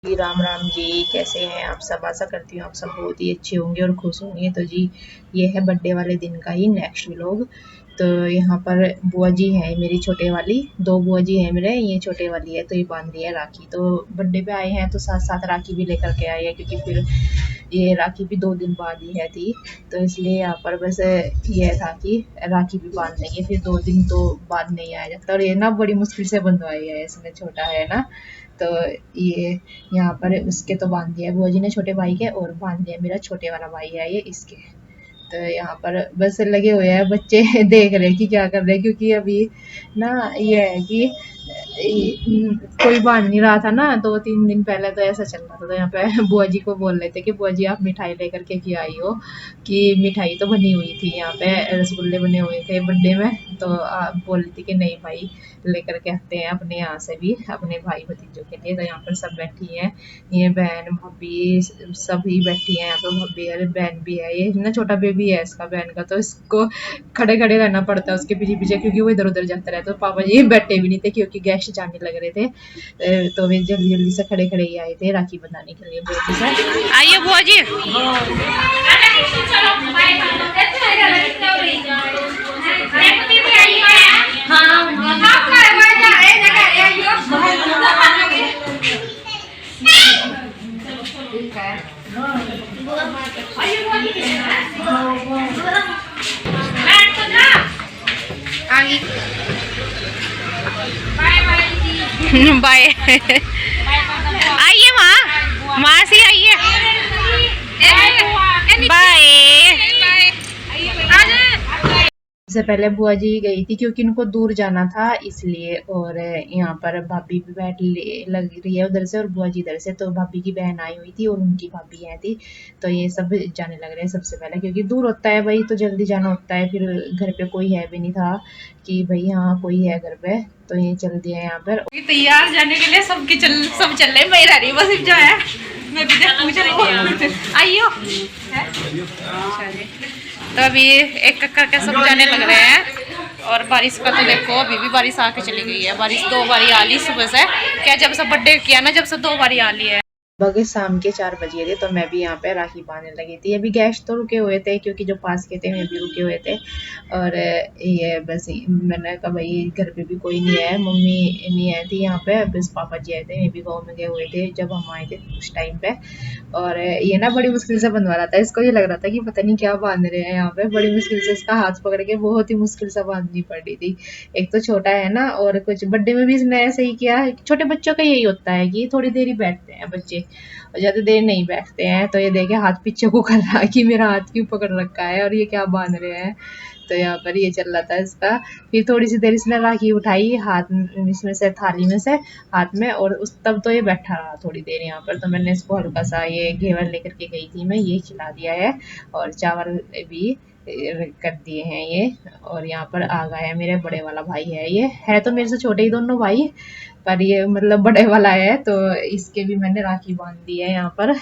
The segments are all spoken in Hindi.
जी राम राम जी, कैसे हैं आप सब। आशा करती हूँ आप सब बहुत ही अच्छे होंगे और खुश होंगे। तो जी ये है बर्थडे वाले दिन का ही नेक्स्ट व्लॉग। तो यहाँ पर बुआ जी हैं मेरी छोटे वाली, दो बुआ जी हैं मेरे, ये छोटे वाली है तो ये बांध रही है राखी। तो बर्थडे पे आए हैं तो साथ साथ राखी भी लेकर के आए हैं, क्योंकि फिर ये राखी भी 2 दिन बाद ही है थी। तो इसलिए यहाँ पर बस ये था कि राखी भी बांध देंगे, फिर 2 दिन तो बाद नहीं आया जाता। और ये ना बड़ी मुश्किल से बंधवाई है इसने, छोटा है ना। तो ये यहाँ पर उसके तो बांध दिया बुआ जी ने छोटे भाई के, और बांध दिया मेरा छोटे वाला भाई है ये इसके। तो यहाँ पर बस लगे हुए हैं बच्चे देख रहे हैं कि क्या कर रहे हैं, क्योंकि अभी ना ये है कि कोई बांध नहीं रहा था ना। 2-3 दिन पहले तो ऐसा चल रहा था। तो यहाँ पे बुआ जी को बोल रहे थे कि बुआ जी आप मिठाई लेकर के क्यों आई हो, कि मिठाई तो बनी हुई थी यहाँ पे, रसगुल्ले बने हुए थे बर्थडे में। तो आप बोल रही थी कि नहीं भाई लेकर के आते हैं अपने यहाँ से भी अपने भाई भतीजों के लिए। तो यहाँ पर सब बैठी हैं, ये बहन भाभी सभी बैठी हैं यहाँ पे। भाभी है, बहन भी है, ये ना छोटा बेबी है इसका बहन का। तो इसको खड़े खड़े रहना पड़ता है उसके पीछे पीछे, क्योंकि वो इधर उधर जाता रहता है। तो पापा जी बैठे भी नहीं थे क्योंकि गेस्ट जाने लग रहे थे। तो वे जल्दी जल्दी से खड़े खड़े ही आए थे राखी बनाने के लिए बुआ जी से। आइए बुआ जी। बाय। आइए माँ, माँ से आइए। बाय। सबसे पहले बुआ जी गई थी क्योंकि इनको दूर जाना था इसलिए। और यहाँ पर भाभी भी लग रही है उधर से, और बुआ जी इधर से। तो भाभी की बहन आई हुई थी और उनकी भाभी आई थी। तो ये सब जाने लग रहे हैं सबसे पहले, क्योंकि दूर होता है भाई तो जल्दी जाना होता है। फिर घर पे कोई है भी नहीं था कि भाई हाँ कोई है घर पे, तो ये चल दिया यहाँ पर तैयार जाने के लिए। सब चल रहे, मैं रही बस जो है मैं भी पूछ रही हूँ। आइयो तो अभी एक एक करके सब जाने लग रहे हैं। और बारिश का तो देखो अभी भी बारिश आके चली गई है। बारिश 2 बारी आ ली सुबह से, क्या जब से बर्थडे किया ना जब से 2 बारी आ ली है। लगभग शाम के 4 बजे थे। तो मैं भी यहाँ पे राखी बांधने लगी थी। अभी गेस्ट तो रुके हुए थे क्योंकि जो पास के थे वे भी रुके हुए थे। और ये बस मैंने कहा भाई घर पे भी कोई नहीं है, मम्मी नहीं आई थी यहाँ पे, बस पापा जी आए थे, मैं भी गाँव में गए हुए थे जब हम आए थे उस टाइम पे। और ये ना बड़ी मुश्किल से बंधवा रहा था, इसको ये लग रहा था कि पता नहीं क्या बांध रहे हैं यहाँ पे। बड़ी मुश्किल से इसका हाथ पकड़ के बहुत ही मुश्किल से बांधनी पड़ रही थी। एक तो छोटा है ना, और कुछ बर्थडे में भी इसने ऐसे ही किया। छोटे बच्चों का यही होता है कि थोड़ी देर ही बैठते हैं बच्चे और ज्यादा देर नहीं बैठते हैं। तो ये देखे हाथ पीछे को कर रहा है कि मेरा हाथ क्यों पकड़ रखा है और ये क्या बांध रहे हैं। तो यहाँ पर ये चल रहा था इसका। फिर थोड़ी सी देर इसने राखी उठाई हाथ इसमें से, थाली में से हाथ में, और उस तब तो ये बैठा रहा थोड़ी देर यहाँ पर। तो मैंने इसको हल्का सा ये घेवर लेकर के गई थी मैं, ये खिला दिया है और चावल भी कर दिए हैं ये। और यहाँ पर आ गया है मेरे बड़े वाला भाई ये है तो मेरे से छोटे ही दोनों भाई, पर ये मतलब बड़े वाला है। तो इसके भी मैंने राखी बांध दी है यहाँ पर।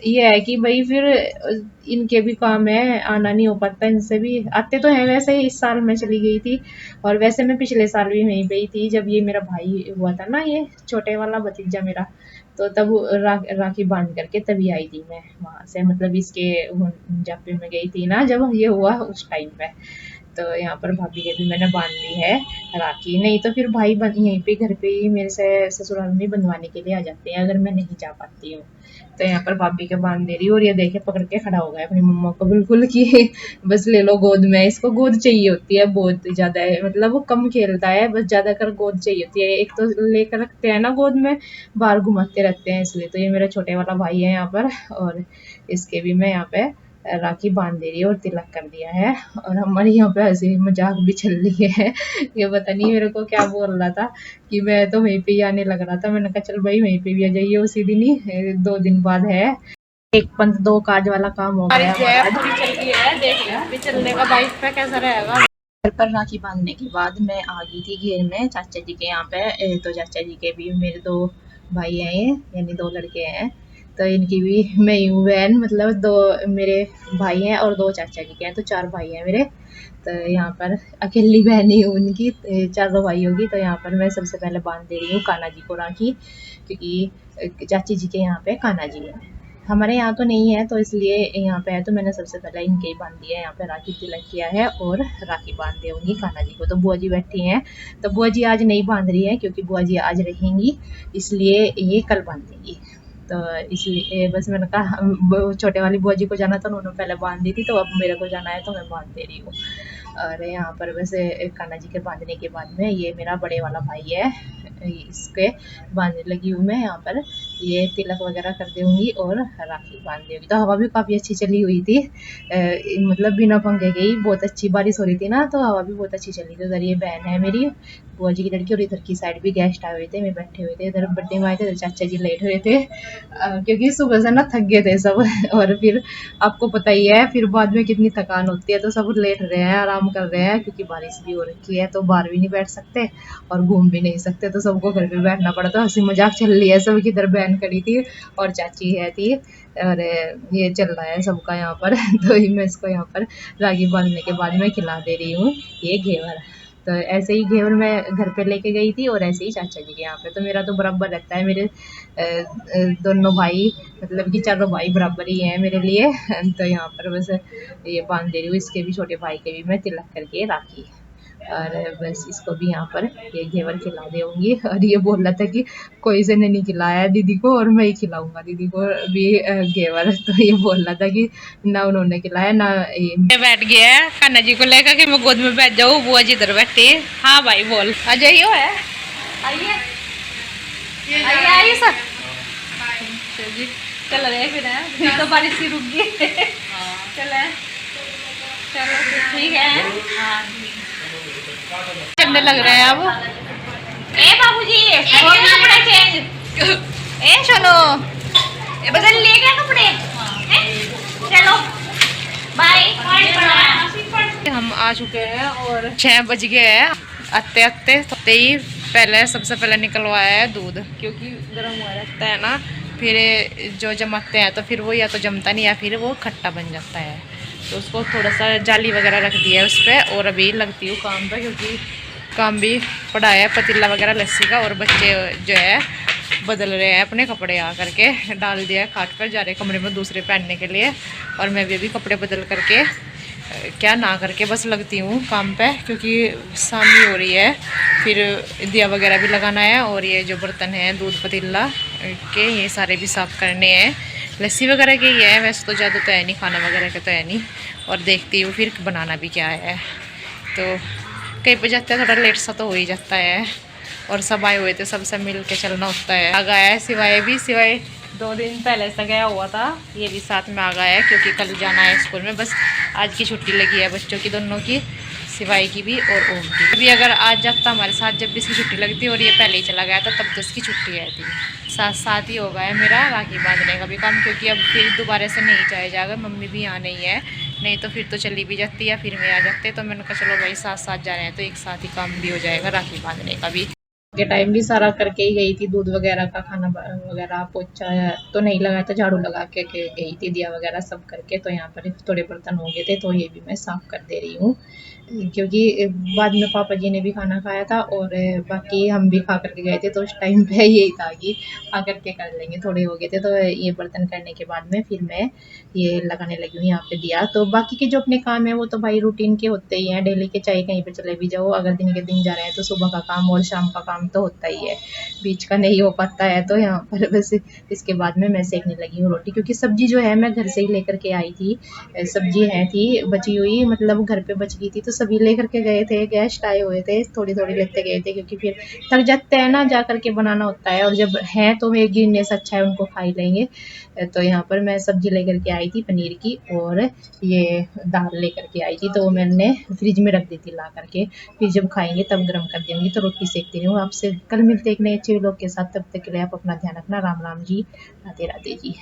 ये है कि भाई फिर इनके भी काम है, आना नहीं हो पाता इनसे भी। आते तो हैं वैसे ही, इस साल मैं चली गई थी और वैसे मैं पिछले साल भी वहीं पे ही थी जब ये मेरा भाई हुआ था ना, ये छोटे वाला भतीजा मेरा। तो तब राखी बांध करके तभी आई थी मैं वहां से, मतलब इसके जापे में गई थी ना जब ये हुआ उस टाइम पे। तो यहाँ पर भाभी के भी मैंने बांध ली है राखी। नहीं तो फिर भाई यहीं पे घर पे ही मेरे से ससुराल में बंधवाने के लिए आ जाते हैं अगर मैं नहीं जा पाती हूँ। तो यहाँ पर भाभी के बांध दे रही हूँ और ये देखे पकड़ के खड़ा हो गया अपनी मम्मा को बिल्कुल कि बस ले लो गोद में। इसको गोद चाहिए होती है बहुत ज्यादा है, मतलब वो कम खेलता है, बस ज्यादा कर गोद चाहिए होती है। एक तो लेकर रखते हैं ना गोद में, बाहर घुमाते रहते हैं इसलिए। तो ये मेरा छोटे वाला भाई है यहाँ पर, और इसके भी मैं यहाँ पे राखी बांध दे रही है और तिलक कर दिया है। और हमारे यहाँ पे हंसी मजाक भी चल रही है। ये पता नहीं मेरे को क्या बोल रहा था कि मैं तो वहीं पे ही आने लग रहा था। मैंने कहा चल भाई वहीं पे भी आ जाइए उसी दिन ही, 2 दिन बाद है। एक पंथ दो काज वाला काम हो गया पूरी चल रही है, देख भी चलने का बाइक पे कैसा रहेगा। घर पर राखी बांधने के बाद मैं आ गई थी घेर में चाचा जी के यहाँ पे। तो चाचा जी के भी मेरे 2 भाई हैं ये, यानी 2 लड़के हैं। तो इनकी भी मैं ही हूँ बहन, मतलब 2 मेरे भाई हैं और 2 चाचा जी के हैं, तो 4 भाई हैं मेरे। तो यहाँ पर अकेली बहन ही हूँ उनकी, चारों भाई होगी। तो यहाँ पर मैं सबसे पहले बांध दे रही हूँ कान्हा जी को राखी, क्योंकि चाची जी के यहाँ पे कान्हा जी है। हमारे यहाँ तो नहीं है, तो इसलिए यहाँ पे है, तो मैंने सबसे पहले इनके ही बांध दिया है। यहाँ पे राखी तिलक किया है और राखी बांध दूंगी कान्हा जी को। तो बुआ जी बैठी हैं, तो बुआ जी आज नहीं बांध रही है क्योंकि बुआ जी आज रहेंगी, इसलिए ये कल बांधेंगी। तो इसलिए बस मैंने कहा छोटे वाली बुआ जी को जाना था, उन्होंने पहले बांध दी थी, तो अब मेरे को जाना है तो मैं बांध दे रही हूँ। और यहाँ पर वैसे कान्हा जी के बांधने के बाद में ये मेरा बड़े वाला भाई है, इसके बांधने लगी हूँ मैं। यहाँ पर ये तिलक वगैरह कर दूंगी और राखी बांध दूंगी। तो हवा भी काफ़ी अच्छी चली हुई थी, मतलब बिना पंखे के ही बहुत अच्छी बारिश हो रही थी ना, तो हवा भी बहुत अच्छी चली थी। उधर ये बहन है मेरी, बुआ जी की लड़की, और इधर की साइड भी गेस्ट आए हुए थे, मैं बैठे हुए थे। इधर बर्थडे में आए थे, चाचा जी लेट हुए थे, क्योंकि सुबह से ना थक गए थे सब और फिर आपको पता ही है फिर बाद में कितनी थकान होती है, तो सब लेट रहे हैं, आराम कर रहे हैं, क्योंकि बारिश भी हो रखी है, तो बाहर भी नहीं बैठ सकते और घूम भी नहीं सकते, तो सबको घर पे बैठना पड़ा। तो हंसी मजाक चल रही है सब, इधर बहन खड़ी थी और चाची है थी, और ये चल रहा है सबका यहाँ पर तो मैं इसको यहाँ पर राखी बांधने के बाद में खिला दे रही हूँ ये घेवर। तो ऐसे ही घेवर मैं घर पे लेके गई थी, और ऐसे ही चाचा जी के यहाँ पे। तो मेरा तो बराबर रहता है, मेरे दोनों भाई, मतलब कि चारों भाई बराबर ही हैं मेरे लिए तो यहाँ पर बस ये बांध दे रही हूँ, इसके भी छोटे भाई के भी मैं तिलक करके राखी, और बस इसको भी यहाँ पर ये घेवर खिला दूंगी। और ये बोल रहा था कि कोई से ने नहीं खिलाया दीदी को, और मैं ही खिलाऊंगा दीदी को भी घेवर। तो ये बोल रहा था कि ना उन्होंने खिलाया ना ये। बैठ गया है कान्हा जी को लेकर कि मैं गोद में बैठ जाऊँ, बुआ जी इधर बैठी। हाँ भाई बोल, आ जाइयो है, आइए आइए आइए सर। अच्छा जी, चल रहे फिर है, फिर तो बारिश ही रुक गई चले, चलो ठीक है। चलने लग रहे हैं अब। ए बाबूजी हो गया कपड़ा चेंज, ए चलो ए बदल लिए क्या कपड़े, चलो बाय। हम आ चुके हैं और 6 बज गए हैं, आते आते ही पहले सबसे पहले निकलवाया है दूध, क्योंकि गर्म हुआ रहता है ना, फिर जो जमाते हैं तो फिर वो या तो जमता नहीं या फिर वो खट्टा बन जाता है। तो उसको थोड़ा सा जाली वगैरह रख दिया है उस पर, और अभी लगती हूँ काम पे, क्योंकि काम भी पड़ा है पतीला वगैरह लस्सी का, और बच्चे जो है बदल रहे हैं अपने कपड़े, आ करके डाल दिया है खाट पर, जा रहे कमरे में दूसरे पहनने के लिए। और मैं भी अभी कपड़े बदल करके क्या ना करके बस लगती हूँ काम पे, क्योंकि शाम हो रही है, फिर दिया वगैरह भी लगाना है, और ये जो बर्तन है दूध पतीला के ये सारे भी साफ़ करने हैं। लस्सी वगैरह के ही है, वैसे तो ज़्यादा तो है नहीं, खाना वगैरह का तो है नहीं। और देखती हूँ फिर बनाना भी क्या है, तो कहीं पर जाते हैं थोड़ा लेट सा तो हो ही जाता है, और सब आए हुए थे, सबसे मिल के चलना होता है। आ गया है सिवाय भी, सिवाय 2 दिन पहले से गया हुआ था, ये भी साथ में आ गया है, क्योंकि कल जाना है स्कूल में। बस आज की छुट्टी लगी है बच्चों की दोनों की, सिवाय की भी और ओम की भी। अगर आज जाता हमारे साथ, जब भी इसकी छुट्टी लगती और ये पहले ही चला गया था, तब तो इसकी छुट्टी आई थी। साथ साथ ही होगा है मेरा राखी बांधने का भी काम, क्योंकि अब फिर दोबारा से नहीं जाया जाएगा, मम्मी भी यहाँ नहीं है, नहीं तो फिर तो चली भी जाती है, फिर मैं आ जाते। तो मैंने कहा चलो भाई साथ साथ जा रहे हैं तो एक साथ ही काम भी हो जाएगा राखी बांधने का भी। के टाइम भी सारा करके ही गई थी, दूध वगैरह का, खाना वगैरह, पोछा तो नहीं लगाया था, झाड़ू लगा के गई थी, दिया वगैरह सब करके। तो यहाँ पर थोड़े बर्तन हो गए थे, तो ये भी मैं साफ कर दे रही हूँ, क्योंकि बाद में पापा जी ने भी खाना खाया था, और बाकी हम भी खा करके गए थे, तो उस टाइम पे यही था कि खा करके कर लेंगे, थोड़े हो गए थे। तो ये बर्तन करने के बाद में फिर मैं ये लगाने लगी हूँ यहाँ पे दिया। तो बाकी के जो अपने काम है वो तो भाई रूटीन के होते ही हैं, डेली के, चाहे कहीं पे चले भी जाओ, अगर दिन के दिन जा रहे हैं तो सुबह का काम और शाम का काम तो होता ही है, बीच का नहीं हो पाता है। तो यहाँ पर बस इसके बाद में मैं सेकने लगी हूँ रोटी, क्योंकि सब्जी जो है मैं घर से ही लेकर के आई थी, सब्जी है थी बची हुई, मतलब घर पे बच गई थी, तो सभी लेकर के गए थे, गेस्ट आए हुए थे, थोड़ी थोड़ी लेते गए थे, क्योंकि फिर थक जाते हैं ना, जा करके बनाना होता है, और जब है तो एक गिरने से अच्छा है उनको खा ही लेंगे। तो यहाँ पर मैं सब्जी लेकर के आई थी पनीर की, और ये दाल लेकर के आई थी, तो मैंने फ्रिज में रख दी थी ला करके, फिर जब खाएंगे तब गर्म कर देंगी। तो रोटी सेकती हूँ। आपसे कल मिलते एक नए अच्छे लोग के साथ, तब तक के लिए आप अपना ध्यान रखना। राम राम जी, राधे राधे जी।